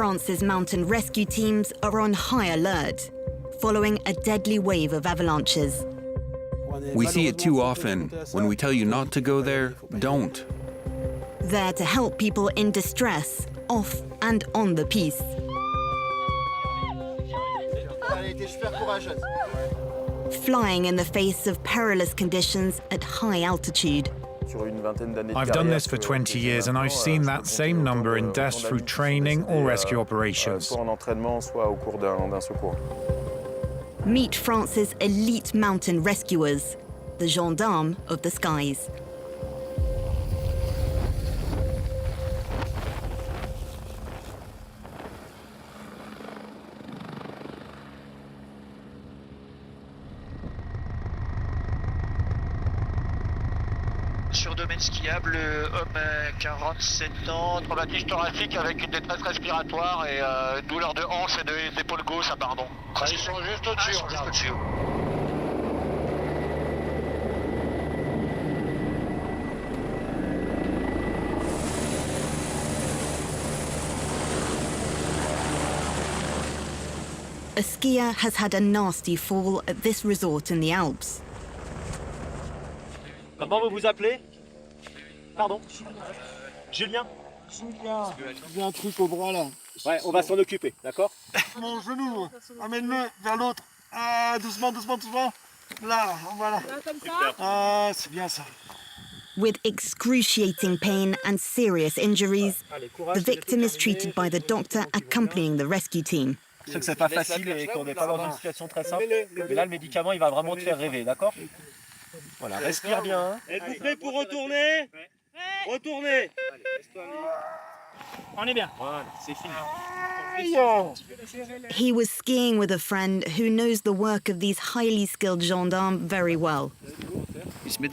France's mountain rescue teams are on high alert, following a deadly wave of avalanches. We see it too often. When we tell you not to go there, don't. There to help people in distress, off and on the piste. Flying in the face of perilous conditions at high altitude. I've done this for 20 years and I've seen that same number in deaths through training or rescue operations. Meet France's elite mountain rescuers, the gendarmes of the skies. Sur domaine skiable, homme 47 ans, traumatisme thoracique avec une détresse respiratoire et douleur de hanche et des épaules gauche apparemment. Ils sont juste au-dessus, regarde. A skier has had a nasty fall at this resort in the Alps. Comment vous vous appelez? Pardon? Julien? Julien, j'ai un truc au bras là. Ouais, on va s'en occuper, d'accord? Mon genou, amène-le vers l'autre. Ah, doucement, doucement, doucement. Là, voilà. Là, comme ça? Ah, c'est bien ça. With excruciating pain and serious injuries, the victim is treated by the doctor accompanying the rescue team. Je sais que c'est pas facile et qu'on n'est pas dans une situation très simple, mais là le médicament il va vraiment te faire rêver, d'accord? Voilà, respire bien. Êtes-vous prêts pour retourner? Retournez. On est bien. Voilà, c'est fini. He was skiing with a friend who knows the work of these highly skilled gendarmes very well.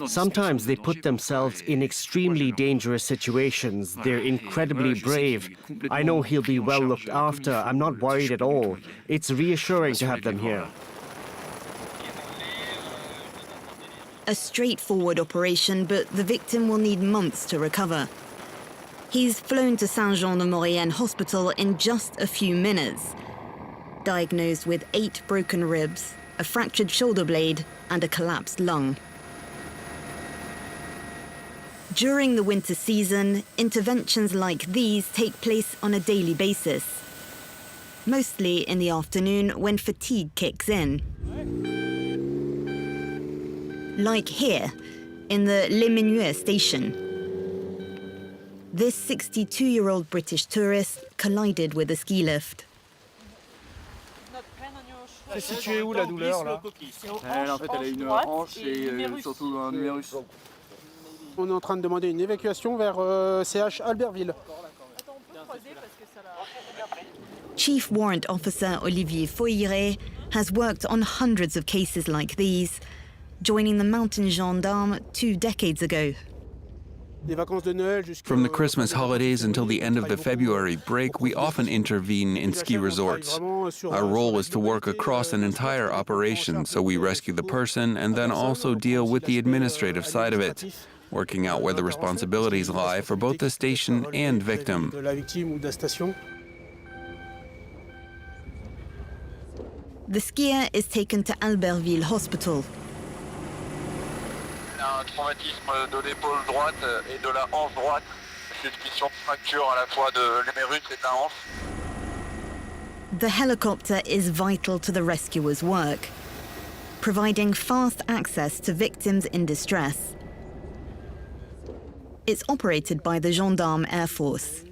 Sometimes they put themselves in extremely dangerous situations. They're incredibly brave. I know he'll be well looked after. I'm not worried at all. It's reassuring to have them here. A straightforward operation, but the victim will need months to recover. He's flown to Saint-Jean-de-Maurienne Hospital in just a few minutes, diagnosed with 8 broken ribs, a fractured shoulder blade, and a collapsed lung. During the winter season, interventions like these take place on a daily basis, mostly in the afternoon when fatigue kicks in. Like here, in the Les Menuets station. This 62-year-old British tourist collided with a ski lift. C'est situé où la douleur là? En fait, elle a une hanche et surtout un numérus. On est en train de demander une évacuation vers CH Albertville. Chief Warrant Officer Olivier Foyret has worked on hundreds of cases like these, joining the mountain gendarme 2 decades ago. From the Christmas holidays until the end of the February break, we often intervene in ski resorts. Our role is to work across an entire operation, so we rescue the person and then also deal with the administrative side of it, working out where the responsibilities lie for both the station and victim. The skier is taken to Albertville Hospital. Un traumatisme de l'épaule droite et de la hanche droite. Suspicion de fracture à la fois de l'humérus et de la hanche. The helicopter is vital to the rescuers' work, providing fast access to victims in distress. It's operated by the Gendarme Air Force.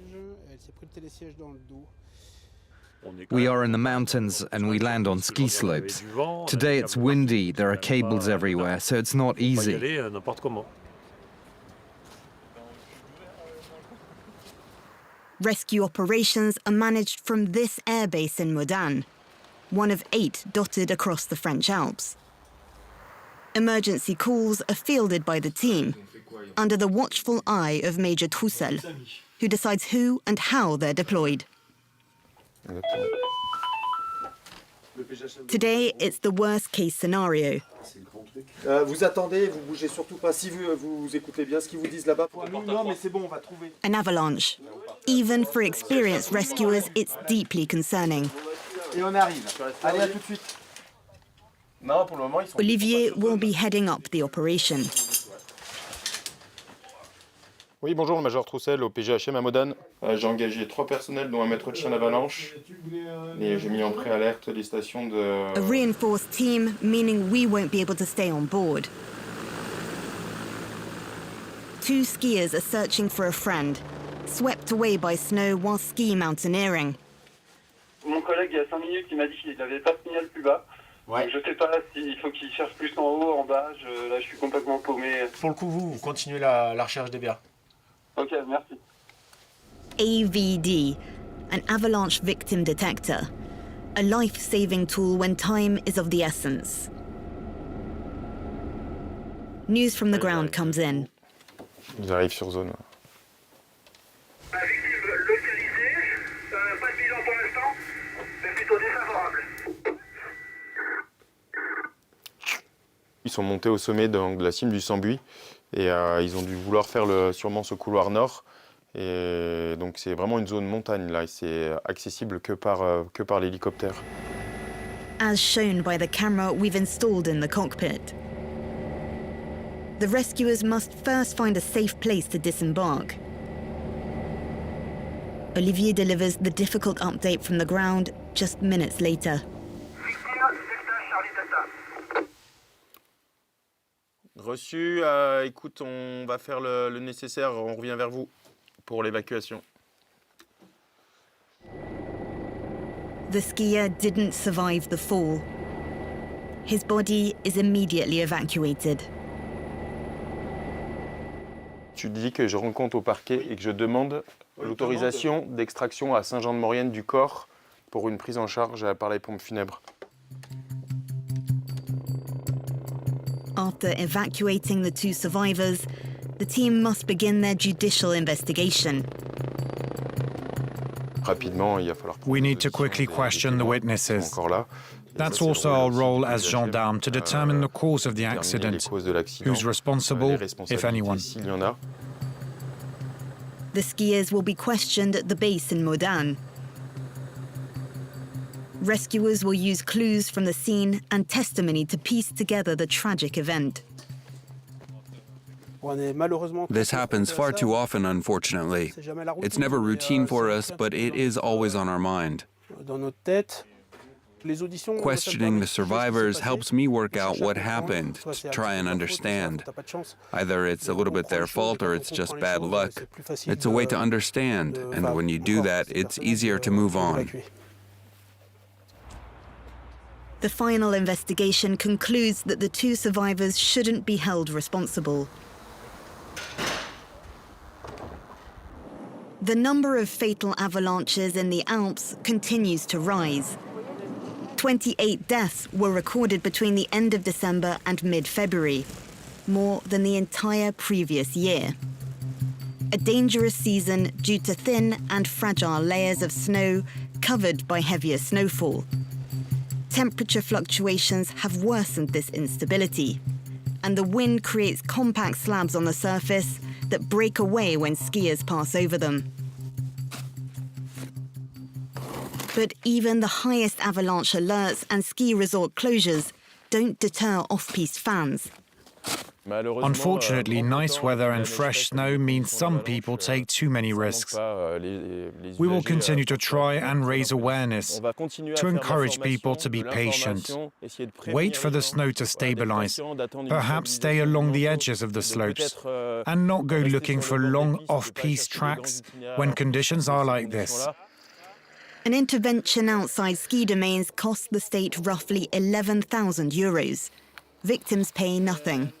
We are in the mountains and we land on ski slopes. Today it's windy, there are cables everywhere, so it's not easy. Rescue operations are managed from this airbase in Modane, one of 8 dotted across the French Alps. Emergency calls are fielded by the team, under the watchful eye of Major Troussel, who decides who and how they're deployed. Today, it's the worst-case scenario. Vous attendez, vous bougez surtout pas. Si vous écoutez bien ce qu'ils vous disent là-bas. Non, mais c'est bon, on va trouver. An avalanche. Even for experienced rescuers, it's deeply concerning. Et on arrive. Allez, à tout de suite. Non, pour le moment, ils sont... Olivier will be heading up the operation. Oui, bonjour, le major Troussel au PGHM à Modane. J'ai engagé 3 personnels, dont un maître de chien d'Avalanche. Et j'ai mis en préalerte les stations de... A reinforced team, meaning we won't be able to stay on board. 2 skiers are searching for a friend, swept away by snow while ski mountaineering. Mon collègue, il y a 5 minutes, il m'a dit qu'il n'avait pas de signal plus bas. Ouais. Donc, je sais pas s'il faut qu'il cherche plus en haut, en bas. Là, je suis complètement paumé. Pour le coup, vous continuez la recherche des biens. Ok, merci. AVD, an avalanche victim detector, a life-saving tool when time is of the essence. News from the ground comes in. Ils arrivent sur zone. Victime localisée, pas de bilan pour l'instant, mais plutôt défavorable. Ils sont montés au sommet de la cime du Savoie et ils ont dû vouloir faire sûrement ce couloir nord. Et donc c'est vraiment une zone montagne là, et c'est accessible que par l'hélicoptère. As shown by the camera we've installed in the cockpit. The rescuers must first find a safe place to disembark. Olivier delivers the difficult update from the ground just minutes later. Reçu, écoute, on va faire le nécessaire, on revient vers vous pour l'évacuation. The skier didn't survive the fall. His body is immediately evacuated. Tu dis que je rends compte au parquet et que je demande l'autorisation d'extraction à Saint-Jean-de-Maurienne du corps pour une prise en charge par les pompes funèbres. After evacuating the 2 survivors, the team must begin their judicial investigation. Rapidement, il va falloir... We need to quickly question the witnesses. That's also our role as gendarmes, to determine the cause of the accident, who's responsible, if anyone. The skiers will be questioned at the base in Modane. Rescuers will use clues from the scene and testimony to piece together the tragic event. This happens far too often, unfortunately. It's never routine for us, but it is always on our mind. Questioning the survivors helps me work out what happened, to try and understand. Either it's a little bit their fault or it's just bad luck. It's a way to understand, and when you do that, it's easier to move on. The final investigation concludes that the 2 survivors shouldn't be held responsible. The number of fatal avalanches in the Alps continues to rise. 28 deaths were recorded between the end of December and mid-February, more than the entire previous year. A dangerous season due to thin and fragile layers of snow covered by heavier snowfall. Temperature fluctuations have worsened this instability, and the wind creates compact slabs on the surface that break away when skiers pass over them. But even the highest avalanche alerts and ski resort closures don't deter off-piste fans. Unfortunately, nice weather and fresh snow means some people take too many risks. We will continue to try and raise awareness, to encourage people to be patient. Wait for the snow to stabilize, perhaps stay along the edges of the slopes, and not go looking for long off-piste tracks when conditions are like this. An intervention outside ski domains costs the state roughly €11,000. Victims pay nothing.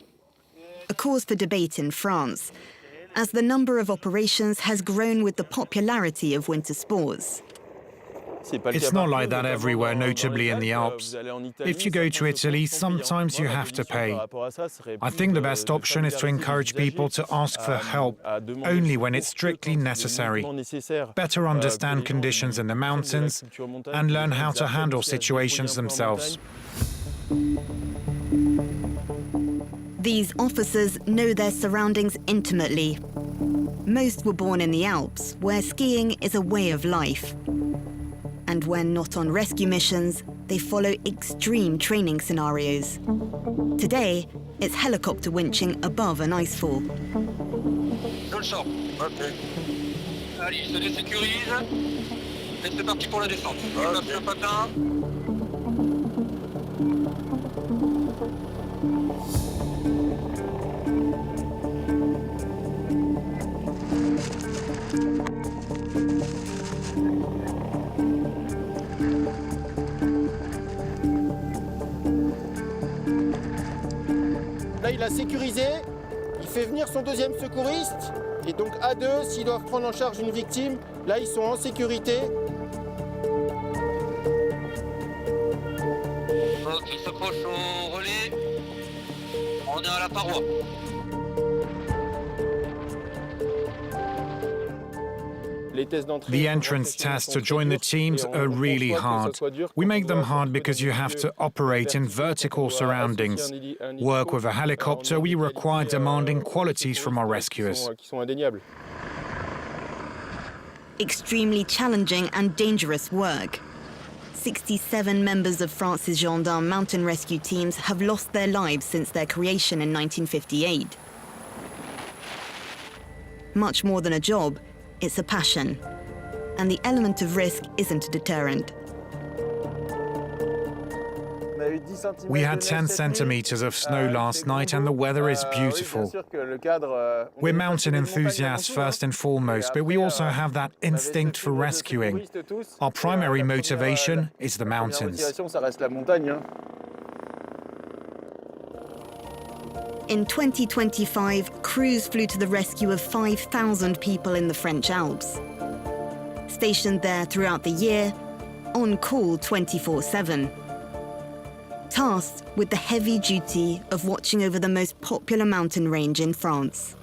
A cause for debate in France, as the number of operations has grown with the popularity of winter sports. It's not like that everywhere, notably in the Alps. If you go to Italy, sometimes you have to pay. I think the best option is to encourage people to ask for help only when it's strictly necessary. Better understand conditions in the mountains and learn how to handle situations themselves. These officers know their surroundings intimately. Most were born in the Alps, where skiing is a way of life. And when not on rescue missions, they follow extreme training scenarios. Today, it's helicopter winching above an icefall. Je le sors. Ok. Allez, il se désécurise. Et c'est parti pour la descente. Je passe le patin. Là, il a sécurisé, il fait venir son deuxième secouriste, et donc à deux, s'ils doivent prendre en charge une victime, là, ils sont en sécurité. Ok, il s'approche au relais. On est à la paroi. The entrance tests to join the teams are really hard. We make them hard because you have to operate in vertical surroundings. Work with a helicopter, we require demanding qualities from our rescuers. Extremely challenging and dangerous work. 67 members of France's gendarme mountain rescue teams have lost their lives since their creation in 1958. Much more than a job, it's a passion. And the element of risk isn't a deterrent. We had 10 centimeters of snow last night and the weather is beautiful. We're mountain enthusiasts first and foremost, but we also have that instinct for rescuing. Our primary motivation is the mountains. In 2025, crews flew to the rescue of 5,000 people in the French Alps. Stationed there throughout the year, on call 24/7. Tasked with the heavy duty of watching over the most popular mountain range in France.